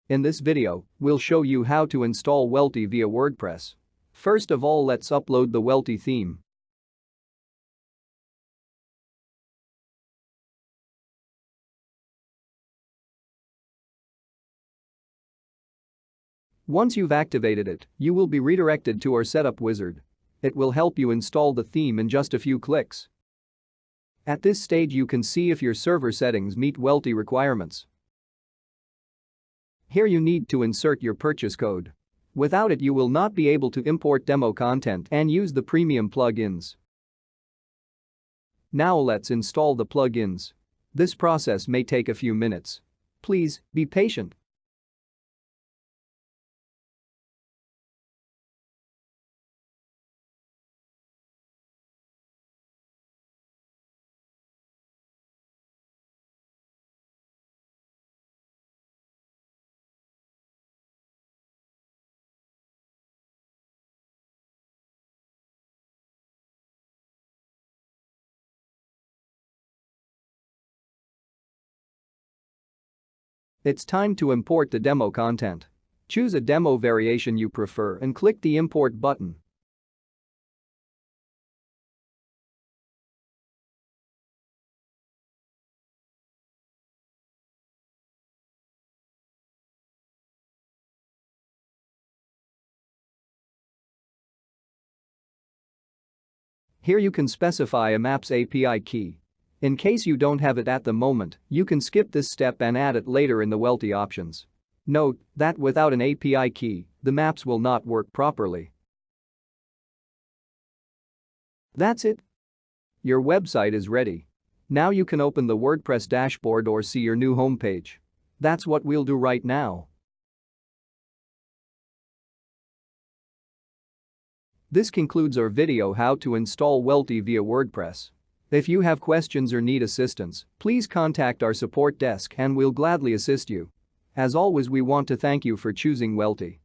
In this video, we'll show you how to install Wealty via WordPress. First of all, let's upload the Wealty theme. Once you've activated it, you will be redirected to our setup wizard. It will help you install the theme in just a few clicks. At this stage, you can see if your server settings meet Wealty requirements. Here you need to insert your purchase code. Without it, you will not be able to import demo content and use the premium plugins. Now let's install the plugins. This process may take a few minutes. Please be patient. It's time to import the demo content. Choose a demo variation you prefer and click the import button. Here you can specify a Maps API key. In case you don't have it at the moment, you can skip this step and add it later in the Wealty options. Note that without an API key, the maps will not work properly. That's it. Your website is ready. Now you can open the WordPress dashboard or see your new homepage. That's what we'll do right now. This concludes our video how to install Wealty via WordPress. If you have questions or need assistance, please contact our support desk and we'll gladly assist you. As always, we want to thank you for choosing Wealty.